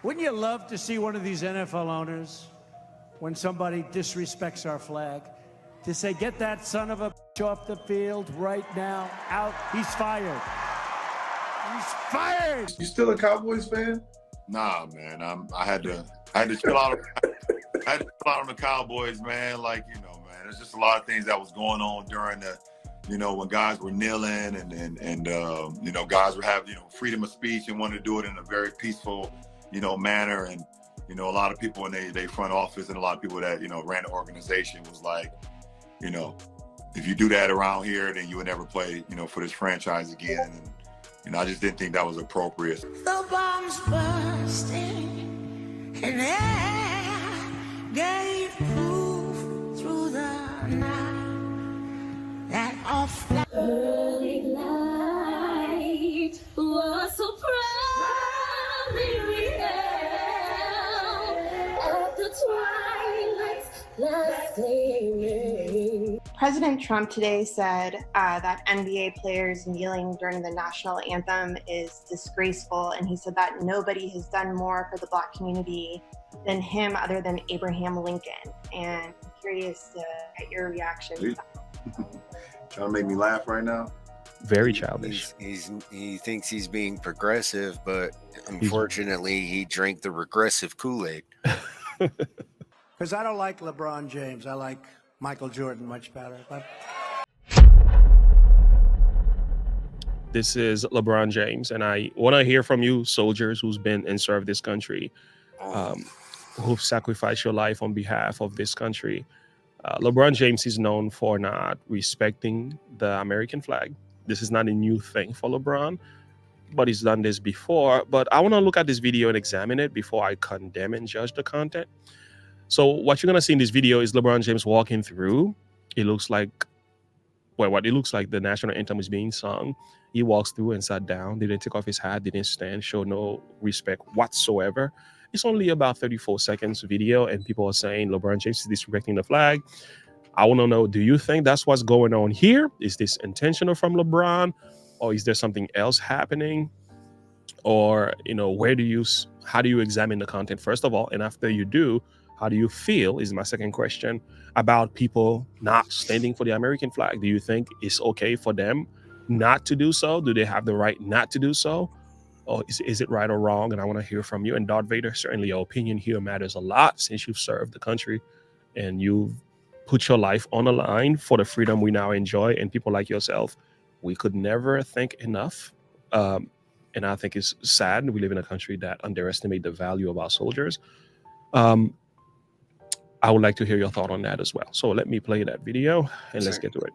Wouldn't you love to see one of these NFL owners, when somebody disrespects our flag, to say, get that son of a bitch off the field right now, out, he's fired. He's fired! You still a Cowboys fan? Nah, man. I had to chill out. I had to chill out on the Cowboys, man. Like, you know, man, there's just a lot of things that was going on during the, you know, when guys were kneeling and you know, guys were having, you know, freedom of speech and wanted to do it in a very peaceful, you know, manner. And, you know, a lot of people in they front office and a lot of people that, you know, ran the organization was like, you know, if you do that around here, then you would never play, you know, for this franchise again. And, you know, I just didn't think that was appropriate. The bombs bursting and air gave proof through the night that our flag early light was so proudly we held at the twilight's last gleaming. President Trump today said that NBA players kneeling during the national anthem is disgraceful, and he said that nobody has done more for the Black community than him other than Abraham Lincoln. And I'm curious to get your reaction to that. Trying to make me laugh right now? Very childish. He thinks he's being progressive, but unfortunately he drank the regressive Kool-Aid. Because I don't like LeBron James. I like Michael Jordan much better. But this is LeBron James, and I want to hear from you, soldiers who's been and served this country, who've sacrificed your life on behalf of this country. LeBron James is known for not respecting the American flag. This is not a new thing for LeBron, but he's done this before. But I want to look at this video and examine it before I condemn and judge the content. So what you're going to see in this video is LeBron James walking through. It looks like, well, what it looks like the national anthem is being sung. He walks through and sat down, didn't take off his hat, didn't stand, show no respect whatsoever. It's only about 34 seconds video, and people are saying LeBron James is disrespecting the flag. I want to know, do you think that's what's going on here? Is this intentional from LeBron, or is there something else happening? Or, you know, how do you examine the content, first of all? And after you do, how do you feel, is my second question, about people not standing for the American flag? Do you think it's okay for them not to do so? Do they have the right not to do so? Or is it right or wrong? And I want to hear from you. And Darth Vader, certainly your opinion here matters a lot, since you've served the country and you've put your life on the line for the freedom we now enjoy. And people like yourself, we could never thank enough. And I think it's sad we live in a country that underestimates the value of our soldiers. I would like to hear your thought on that as well. So let me play that video and let's get to it.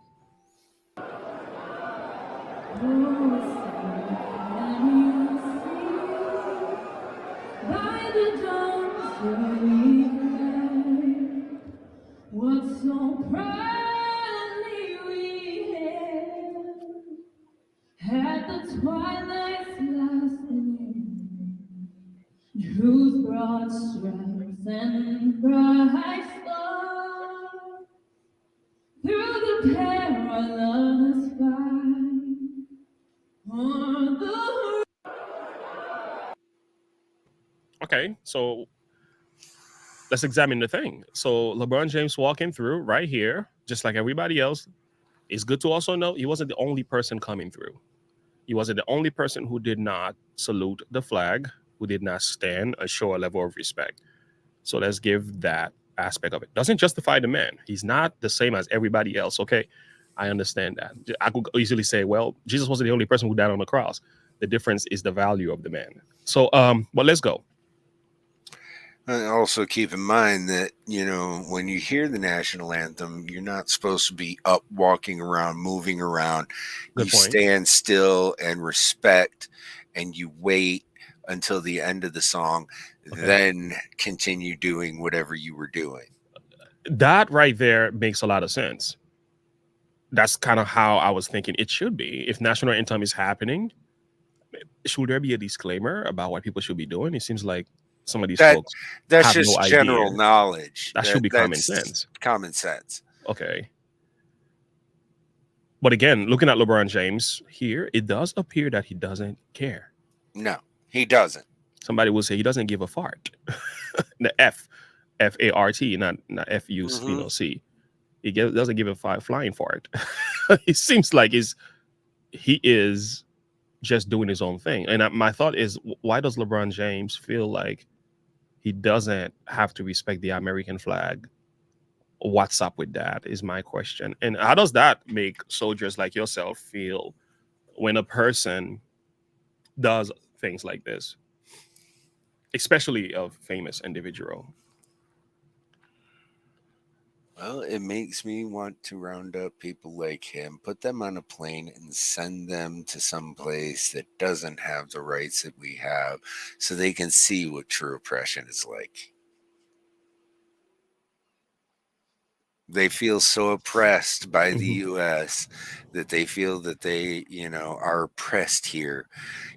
What so proudly we hailed at the twilight's last gleaming, whose broad stripes and bright stars through the perilous fight on the. Okay, so let's examine the thing. So LeBron James walking through right here, just like everybody else. It's good to also know he wasn't the only person coming through. He wasn't the only person who did not salute the flag, who did not stand or show a level of respect. So let's give that aspect of it. Doesn't justify the man. He's not the same as everybody else. Okay, I understand that. I could easily say, well, Jesus wasn't the only person who died on the cross. The difference is the value of the man. So, but let's go. Also keep in mind that, you know, when you hear the national anthem, you're not supposed to be up, walking around, moving around. Good you point. stand still and respect, and you wait until the end of the song, then continue doing whatever you were doing. That right there makes a lot of sense. That's kind of how I was thinking it should be. If national anthem is happening, should there be a disclaimer about what people should be doing? It seems like some of these folks that's have just no general idea. knowledge. That should be common sense. Common sense. Okay. But again, looking at LeBron James here, it does appear that he doesn't care. No, he doesn't. somebody will say he doesn't give a fart. The F-A-R-T, not F-U-C. Doesn't give a flying fart. It seems like he is just doing his own thing. And my thought is, why does LeBron James feel like he doesn't have to respect the American flag? What's up with that is my question. And how does that make soldiers like yourself feel when a person does things like this, especially a famous individual? Well, it makes me want to round up people like him, put them on a plane, and send them to some place that doesn't have the rights that we have so they can see what true oppression is like. They feel so oppressed by the U.S. that they feel that they, are oppressed here.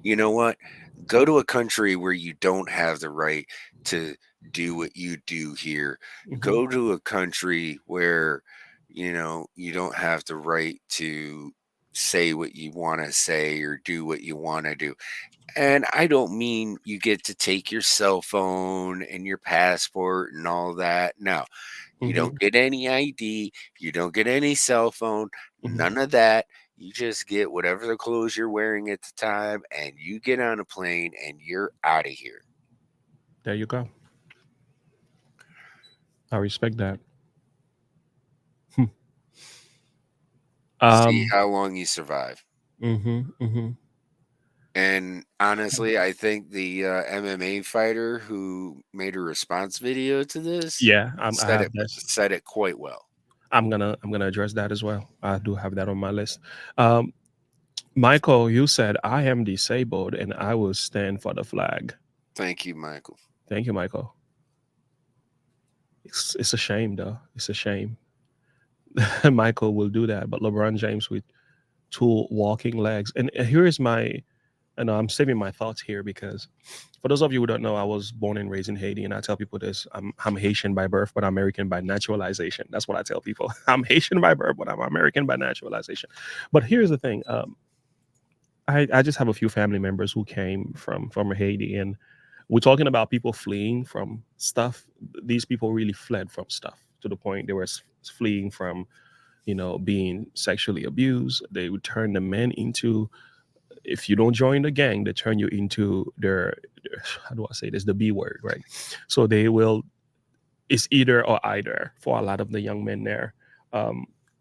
You know what? Go to a country where you don't have the right to do what you do here. Go to a country where, you don't have the right to say what you want to say or do what you want to do. And I don't mean you get to take your cell phone and your passport and all that. No, you don't get any ID. You don't get any cell phone. None of that. You just get whatever the clothes you're wearing at the time, and you get on a plane and you're out of here. There you go. I respect that. See how long you survive. And honestly, I think the MMA fighter who made a response video to this, said it quite well. I'm gonna address that as well. I do have that on my list. Michael, you said I am disabled and I will stand for the flag. Thank you, Michael. Thank you, Michael. It's a shame, though. It's a shame. Michael will do that, but LeBron James with 2 walking legs. And here is I'm saving my thoughts here because for those of you who don't know, I was born and raised in Haiti, and I tell people this: I'm Haitian by birth, but American by naturalization. That's what I tell people. I'm Haitian by birth, but I'm American by naturalization. But here's the thing: I just have a few family members who came from Haiti, and we're talking about people fleeing from stuff. These people really fled from stuff to the point they were fleeing from, being sexually abused. They would turn the men into, if you don't join the gang, they turn you into their how do I say this? The B word, right? So they will, it's either or either for a lot of the young men there.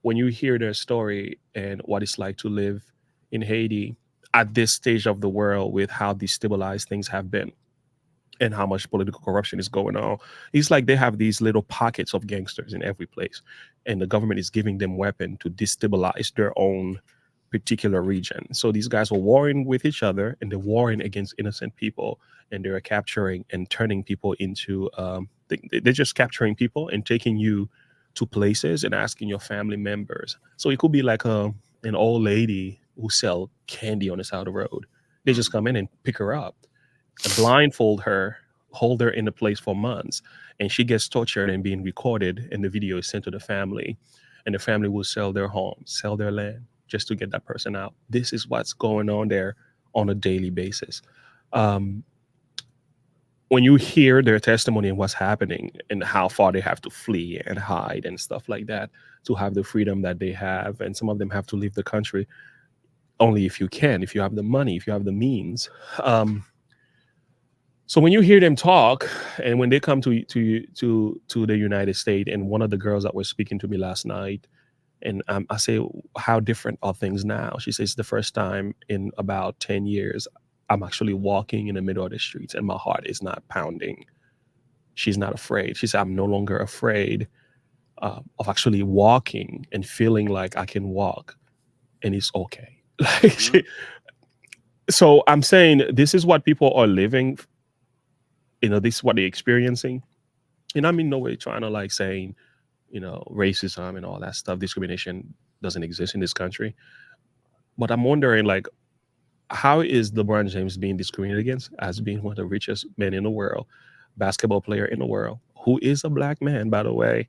When you hear their story and what it's like to live in Haiti at this stage of the world with how destabilized things have been and how much political corruption is going on, it's like they have these little pockets of gangsters in every place, and the government is giving them weapons to destabilize their own particular region. So these guys are warring with each other, and they're warring against innocent people, and they're capturing and turning people into they're just capturing people and taking you to places and asking your family members. So it could be like an old lady who sell candy on the side of the road. They just come in and pick her up, blindfold her, hold her in a place for months, and she gets tortured and being recorded, and the video is sent to the family, and the family will sell their home, sell their land, just to get that person out. This is what's going on there on a daily basis. When you hear their testimony and what's happening and how far they have to flee and hide and stuff like that to have the freedom that they have, and some of them have to leave the country only if you can, if you have the money, if you have the means. So when you hear them talk, and when they come to the United States, and one of the girls that was speaking to me last night, and I say, how different are things now? She says, the first time in about 10 years, I'm actually walking in the middle of the streets and my heart is not pounding. She's not afraid. She said, I'm no longer afraid of actually walking and feeling like I can walk and it's okay. So I'm saying this is what people are living. This is what they're experiencing. And I'm in no way trying to saying, racism and all that stuff, discrimination doesn't exist in this country. But I'm wondering, how is LeBron James being discriminated against as being one of the richest men in the world, basketball player in the world, who is a black man, by the way?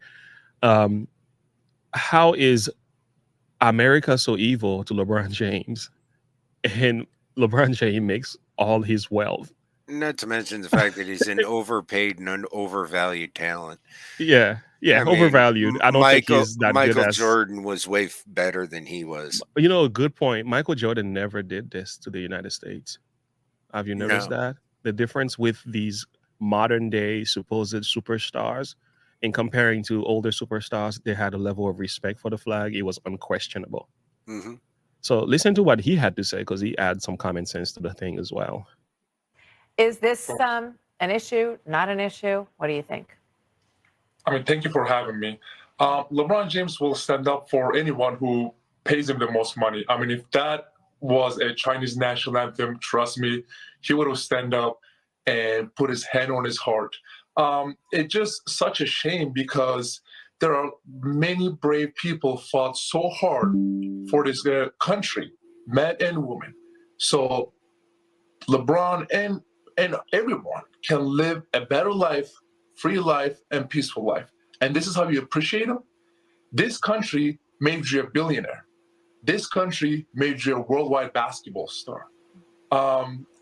How is America so evil to LeBron James? And LeBron James makes all his wealth Not to mention the fact that he's an overpaid and an overvalued talent. Yeah, I mean, overvalued. I don't think he's that good Michael as. Jordan was way better than he was. You know, a good point. Michael Jordan never did this to the United States. Have you noticed No. that? The difference with these modern day supposed superstars in comparing to older superstars, they had a level of respect for the flag. It was unquestionable. Hmm. So listen to what he had to say, because he adds some common sense to the thing as well. Is this an issue, not an issue? What do you think? I mean, thank you for having me. LeBron James will stand up for anyone who pays him the most money. I mean, if that was a Chinese national anthem, trust me, he would have stand up and put his hand on his heart. It's just such a shame because there are many brave people fought so hard for this country, men and women. So LeBron and everyone can live a better life, free life, and peaceful life. And this is how you appreciate them. This country made you a billionaire. This country made you a worldwide basketball star.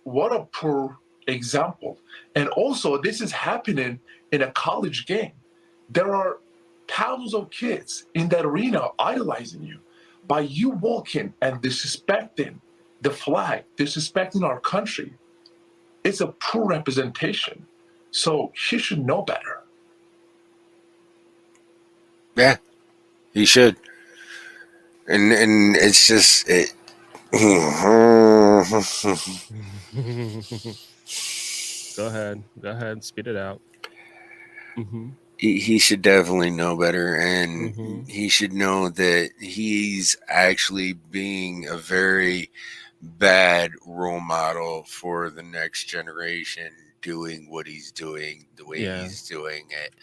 What a poor example. And also, this is happening in a college game. There are thousands of kids in that arena idolizing you. By you walking and disrespecting the flag, disrespecting our country, it's a poor representation. So he should know better. Yeah, he should. And it's just it. Go ahead, spit it out. Mm-hmm. He should definitely know better, and Mm-hmm. he should know that he's actually being a very bad role model for the next generation, doing what he's doing the way Yeah. he's doing it.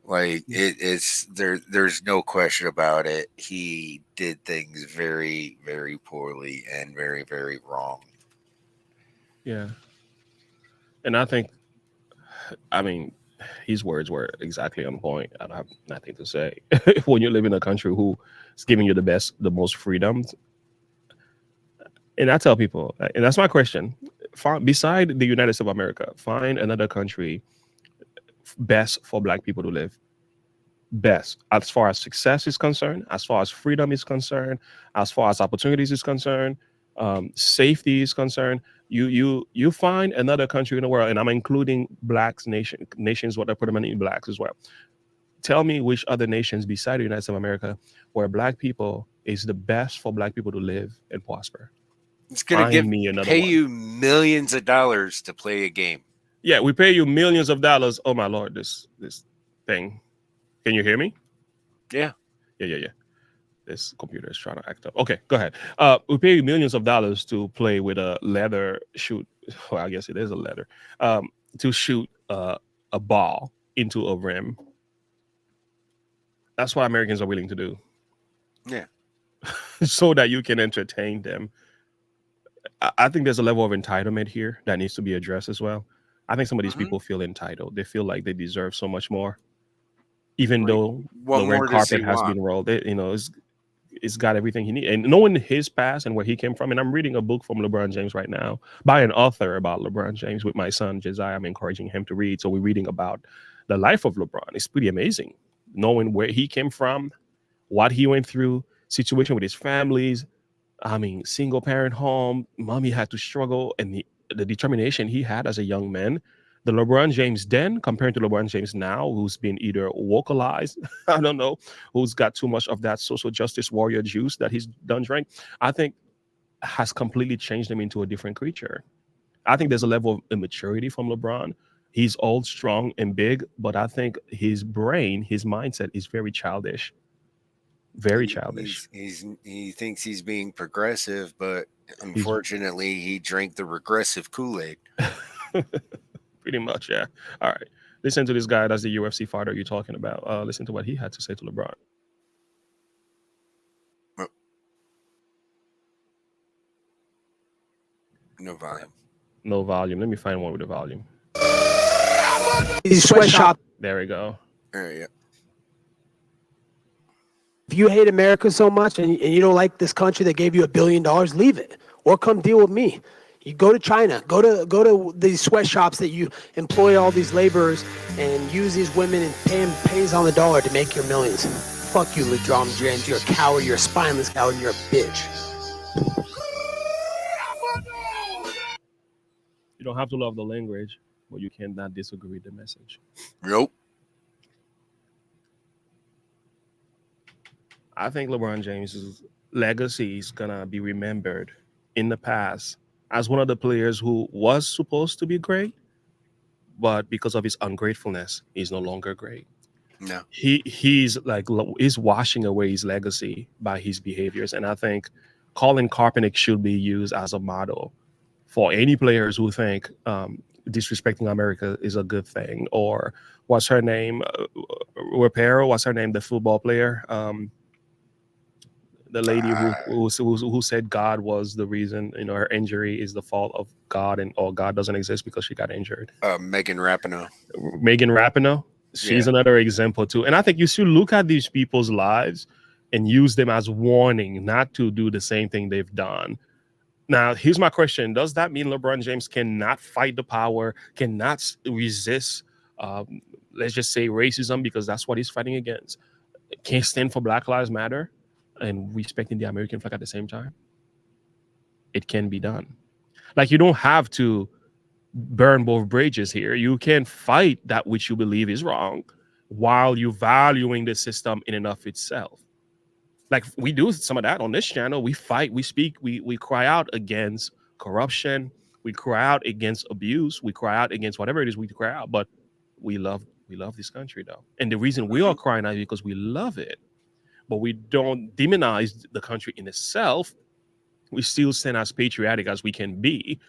Like it's there's no question about it. He did things very, very poorly and very, very wrong. Yeah. And I think, I mean, his words were exactly on point. I don't have nothing to say. When you live in a country who is giving you the most freedom, and I tell people, and that's my question, beside the United States of America, find another country best for Black people to live. Best as far as success is concerned, as far as freedom is concerned, as far as opportunities is concerned, safety is concerned. You find another country in the world, and I'm including nations what are predominantly Blacks as well. Tell me which other nations beside the United States of America where Black people is the best for Black people to live and prosper. It's gonna Find me another pay one. you millions of dollars to play a game. Yeah, we pay you millions of dollars. Oh my Lord, this thing. Can you hear me? Yeah. Yeah. This computer is trying to act up. Okay, go ahead. We pay you millions of dollars to play with a leather shoot. Well, I guess it is a leather. To shoot a ball into a rim. That's what Americans are willing to do. Yeah. So that you can entertain them. I think there's a level of entitlement here that needs to be addressed as well. I think some of these people feel entitled. They feel like they deserve so much more. Even Like, though what the more red does he carpet has want? been rolled, it's got everything he needs. And knowing his past and where he came from, and I'm reading a book from LeBron James right now by an author about LeBron James with my son Josiah. I'm encouraging him to read. So we're reading about the life of LeBron. It's pretty amazing, knowing where he came from, what he went through, situation with his families. I mean, single parent home, mommy had to struggle, and the determination he had as a young man. The LeBron James then compared to LeBron James now, who's been either vocalized, I don't know, who's got too much of that social justice warrior juice that he's done drink, I think has completely changed him into a different creature. I think there's a level of immaturity from LeBron. He's old, strong, and big, but I think his brain, his mindset is very childish. Very childish. He thinks he's being progressive, but unfortunately, he drank the regressive Kool-Aid. Pretty much, yeah. All right. Listen to this guy. That's the UFC fighter you're talking about. Listen to what he had to say to LeBron. No volume. No volume. Let me find one with the volume. Sweatshop. There we go. There you go. If you hate America so much and you don't like this country that gave you $1 billion, leave it or come deal with me. You go to China, go to these sweatshops that you employ all these laborers and use these women and pay them pennies on the dollar to make your millions. Fuck you, LeBron James. You're a coward. You're a spineless coward. And you're a bitch. You don't have to love the language, but you cannot disagree with the message. Nope. I think LeBron James' legacy is gonna be remembered in the past as one of the players who was supposed to be great, but because of his ungratefulness, he's no longer great. No. He's washing away his legacy by his behaviors, and I think Colin Kaepernick should be used as a model for any players who think disrespecting America is a good thing. Or what's her name? Rapero, what's her name? The football player. The lady who said God was the reason, her injury is the fault of God, or God doesn't exist because she got injured. Megan Rapinoe. Megan Rapinoe. She's another example too. And I think you should look at these people's lives and use them as warning not to do the same thing they've done. Now, here's my question. Does that mean LeBron James cannot fight the power, cannot resist, let's just say, racism, because that's what he's fighting against? Can't stand for Black Lives Matter and respecting the American flag at the same time? It can be done. Like, you don't have to burn both bridges here. You can fight that which you believe is wrong while you valuing the system in and of itself. Like, we do some of that on this channel. We fight, we speak, we cry out against corruption, we cry out against abuse, we cry out against whatever it is we cry out. But we love this country though. And the reason we are crying out is because we love it. But we don't demonize the country in itself. We still stand as patriotic as we can be,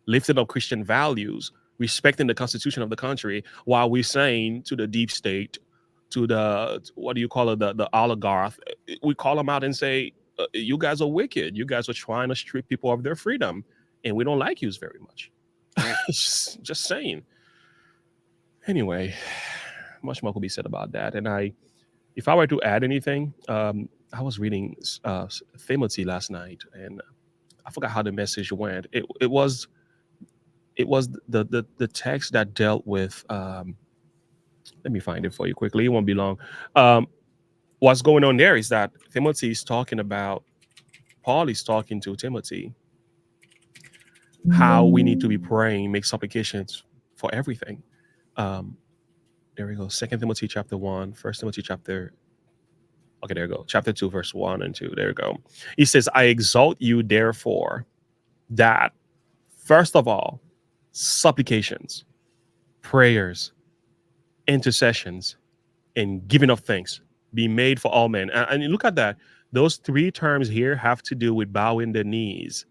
lifting up Christian values, respecting the constitution of the country, while we're saying to the deep state, to the, what do you call it, the oligarch, we call them out and say, you guys are wicked. You guys are trying to strip people of their freedom, and we don't like you very much. just saying. Anyway, much more could be said about that. And if I were to add anything, I was reading Timothy last night, and I forgot how the message went. It was the text that dealt with. Let me find it for you quickly. It won't be long. What's going on there is that Timothy is talking about, Paul is talking to Timothy, how we need to be praying, make supplications for everything. There we go. 2 Timothy chapter 1, 1 Timothy chapter, okay, there we go. Chapter 2, verse 1 and 2. There we go. He says, I exalt you, therefore, that first of all, supplications, prayers, intercessions, and giving of thanks be made for all men. And you look at that. Those three terms here have to do with bowing the knees.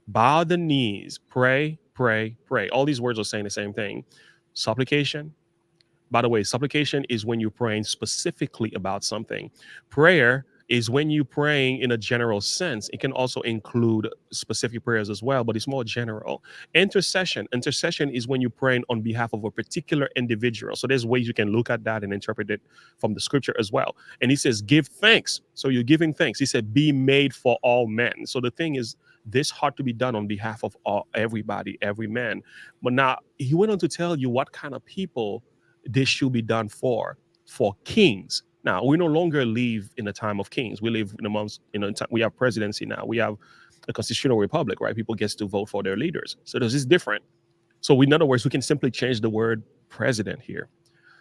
Bow the knees, pray, pray, pray. All these words are saying the same thing. Supplication. By the way, supplication is when you're praying specifically about something. Prayer is when you're praying in a general sense. It can also include specific prayers as well, but it's more general. Intercession is when you're praying on behalf of a particular individual. So there's ways you can look at that and interpret it from the scripture as well. And he says, give thanks. So you're giving thanks. He said, be made for all men. So the thing is, this ought to be done on behalf of everybody, every man. But now he went on to tell you what kind of people this should be done for kings. Now, we no longer live in a time of kings. We live in a month, we have presidency now. We have a constitutional republic, right? People get to vote for their leaders. So this is different. So in other words, we can simply change the word president here.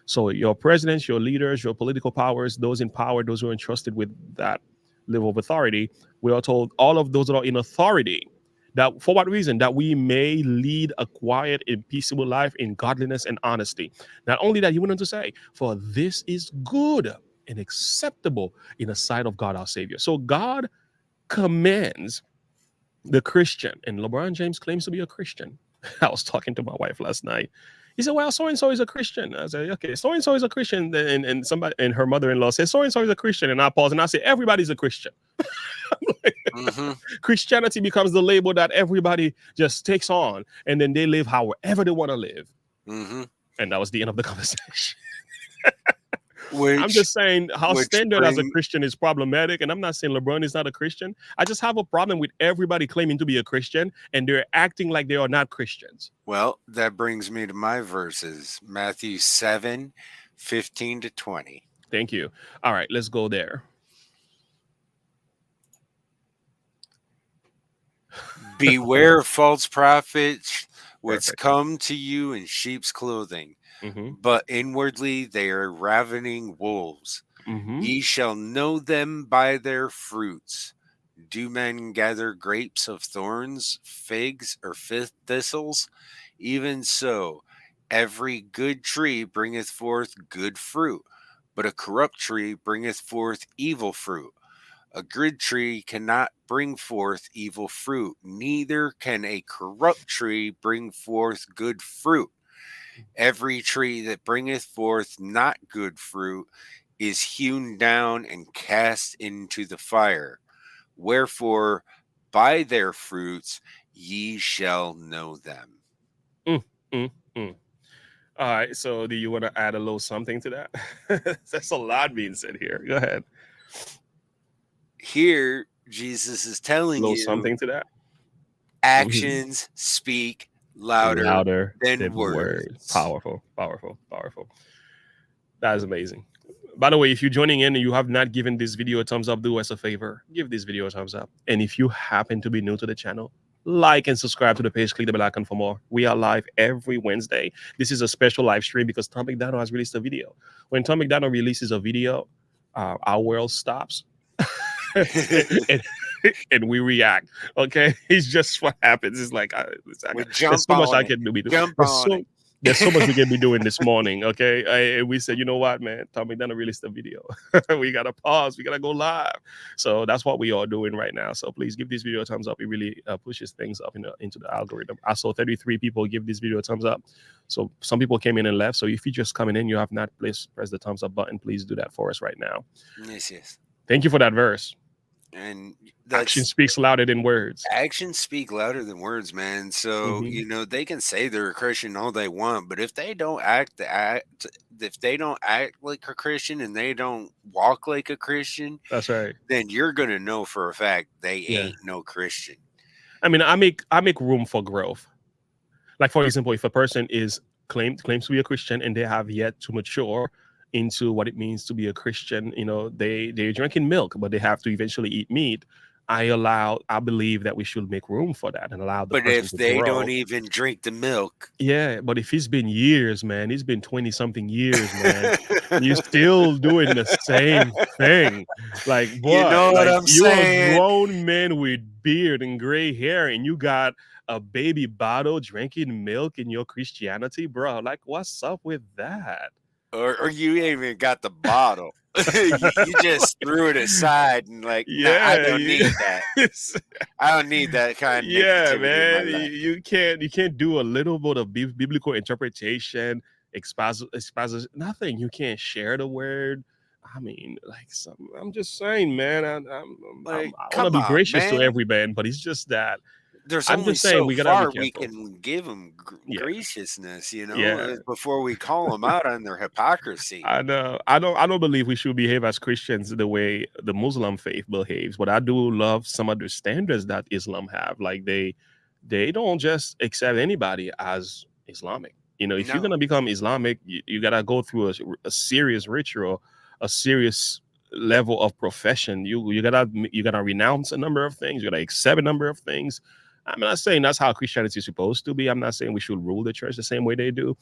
So your presidents, your leaders, your political powers, those in power, those who are entrusted with that level of authority, we are told all of those that are in authority, that for what reason? That we may lead a quiet and peaceable life in godliness and honesty. Not only that, he went on to say, for this is good and acceptable in the sight of God our Savior. So God commands the Christian, and LeBron James claims to be a Christian. I was talking to my wife last night. He said, well, so-and-so is a Christian. I said, okay, so-and-so is a Christian. And somebody, and her mother-in-law said, so-and-so is a Christian. And I paused and I said, everybody's a Christian. Christianity becomes the label that everybody just takes on, and then they live however they want to live. And that was the end of the conversation. I'm just saying how which standard as a bring- Christian is problematic. And I'm not saying LeBron is not a Christian. I just have a problem with everybody claiming to be a Christian and they're acting like they are not Christians. Well, that brings me to my verses, Matthew 7:15-20. Thank you. All right, let's go there. Beware of false prophets, which Perfect. come to you in sheep's clothing, but inwardly they are ravening wolves. Ye shall know them by their fruits. Do men gather grapes of thorns, figs, or thistles? Even so, every good tree bringeth forth good fruit, but a corrupt tree bringeth forth evil fruit. A good tree cannot bring forth evil fruit, neither can a corrupt tree bring forth good fruit. Every tree that bringeth forth not good fruit is hewn down and cast into the fire. Wherefore, by their fruits ye shall know them. All right, so do you want to add a little something to that? That's a lot being said here. Go ahead. Here, Jesus is telling A little you something to that. actions speak louder than words. Powerful. That is amazing. By the way, if you're joining in and you have not given this video a thumbs up, do us a favor. Give this video a thumbs up. And if you happen to be new to the channel, like and subscribe to the page. Click the bell icon for more. We are live every Wednesday. This is a special live stream because Tom McDonald has released a video. When Tom McDonald releases a video, our world stops. and we react. Okay, it's just what happens. It's like there's so much I can do. There's so much we can be doing this morning. Okay, we said, you know what, man, Tom McDonald released the video. We gotta pause. We gotta go live. So that's what we are doing right now. So please give this video a thumbs up. It really pushes things up into the algorithm. I saw 33 people give this video a thumbs up. So some people came in and left. So if you're just coming in, you have not press the thumbs up button. Please do that for us right now. Yes. Thank you for that verse. And action speaks louder than words. Actions speak louder than words, man. So they can say they're a Christian all they want, but if they don't act like a Christian and they don't walk like a Christian, that's right. Then you're gonna know for a fact they ain't no Christian. I mean, I make room for growth. Like for example, if a person claims to be a Christian and they have yet to mature into what it means to be a Christian, they're drinking milk, but they have to eventually eat meat. I believe that we should make room for that and allow the person to grow. But if they don't even drink the milk. Yeah, but if it's been years, man, it's been 20-something years, man. You're still doing the same thing. Like, boy, you know what I'm saying? You're a grown man with beard and gray hair, and you got a baby bottle drinking milk in your Christianity, bro. Like, what's up with that? Or you ain't even got the bottle. you just threw it aside and like, nah, I don't need that. I don't need that kind of man. You can't do a little bit of biblical interpretation, exposition, nothing. You can't share the word. I mean, I'm just saying, man. I want to be gracious to every man, but it's just that. There's I'm only just saying, so we far we can give them graciousness, before we call them out on their hypocrisy. I know. I don't believe we should behave as Christians the way the Muslim faith behaves, but I do love some of the standards that Islam have. Like they don't just accept anybody as Islamic. If you're gonna become Islamic, you gotta go through a serious ritual, a serious level of profession. You gotta renounce a number of things. You gotta accept a number of things. I'm not saying that's how Christianity is supposed to be. I'm not saying we should rule the church the same way they do,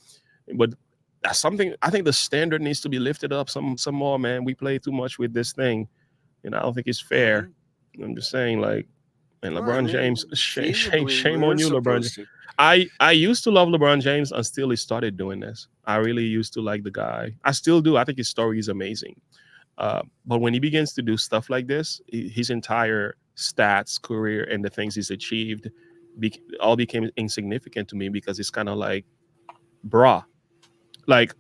but that's something. I think the standard needs to be lifted up some more, man. We play too much with this thing, I don't think it's fair. I'm just saying, like, and LeBron James, shame on you, LeBron James. I used to love LeBron James until he started doing this. I really used to like the guy. I still do. I think his story is amazing. But when he begins to do stuff like this, his entire stats, career, and the things he's achieved all became insignificant to me, because it's kind of like, bruh, like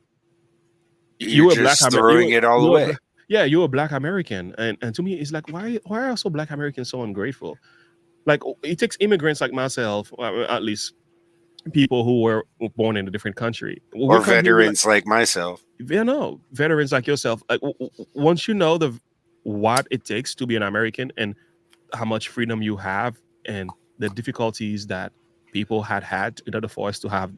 you're a black throwing it all away. You're a black American, and to me, it's like, why are also black Americans so ungrateful? Like, it takes immigrants like myself, at least people who were born in a different country or veterans like myself. Veterans like yourself. Like, once you know what it takes to be an American and how much freedom you have and the difficulties that people had in order for us to have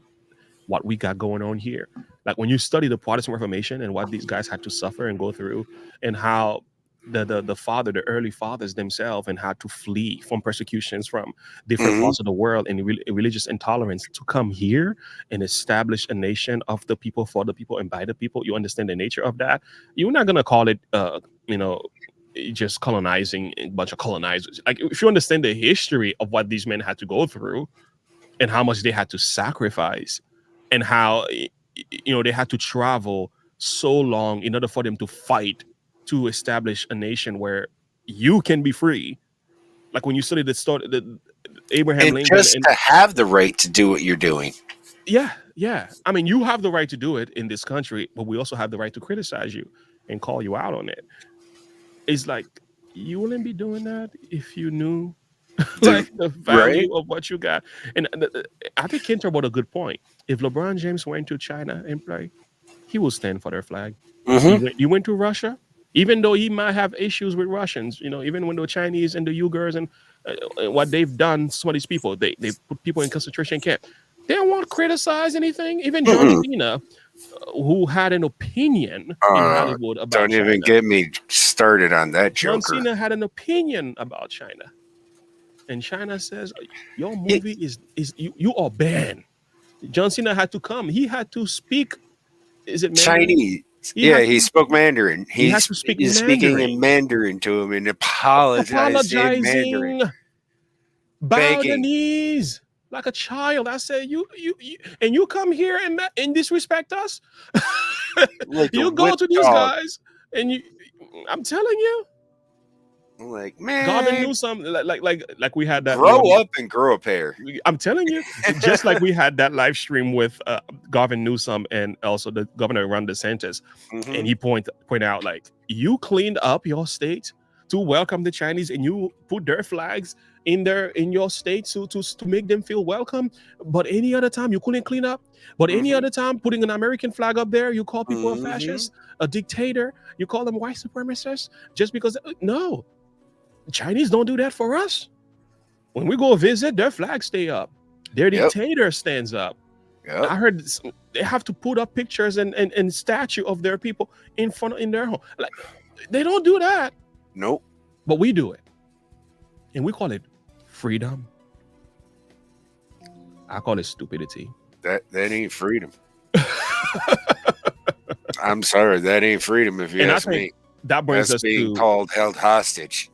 what we got going on here. Like, when you study the Protestant Reformation and what these guys had to suffer and go through, and how the early fathers themselves, and had to flee from persecutions from different parts of the world and religious intolerance to come here and establish a nation of the people, for the people, and by the people. You understand the nature of that. You're not gonna call it just colonizing a bunch of colonizers. Like, if you understand the history of what these men had to go through and how much they had to sacrifice, and how they had to travel so long in order for them to fight to establish a nation where you can be free. Like, when you study the Abraham Lincoln, just to have the right to do what you're doing. Yeah. I mean, you have the right to do it in this country, but we also have the right to criticize you and call you out on it. It's like, you wouldn't be doing that if you knew like the value of what you got. And I think Kinter brought a good point. If LeBron James went to China and play, he will stand for their flag. You went to Russia, even though he might have issues with Russians, even when the Chinese and the Uyghurs and what they've done, some of these people, they put people in concentration camp. They don't want to criticize anything. Even John Cena, who had an opinion in Hollywood about Don't China. even get me started on that joker. John Cena had an opinion about China. And China says, your movie is you are banned. John Cena had to come. He had to speak. Is it Mandarin? Chinese? He spoke Mandarin. He had to speak He's Mandarin. speaking in Mandarin to him and apologizing in Mandarin. Bow the knees like a child. I said, you and you come here and disrespect us. Like you go to these guys and I'm telling you. Like, man, Garvin Newsom, like we had that. Grow up and grow a pair. I'm telling you, just like we had that live stream with Garvin Newsom and also the governor Ron DeSantis, and he point out, like, you cleaned up your state to welcome the Chinese, and you put their flags in your state to make them feel welcome. But any other time you couldn't clean up. But any other time, putting an American flag up there, you call people a fascist, a dictator. You call them white supremacists just because. No. Chinese don't do that for us. When we go visit, their flags stay up. Their dictator stands up. I heard they have to put up pictures and statue of their people in their home. Like, they don't do that. Nope. But we do it. And we call it freedom. I call it stupidity. That ain't freedom. I'm sorry, that ain't freedom if you ask me. That brings us being to held hostage.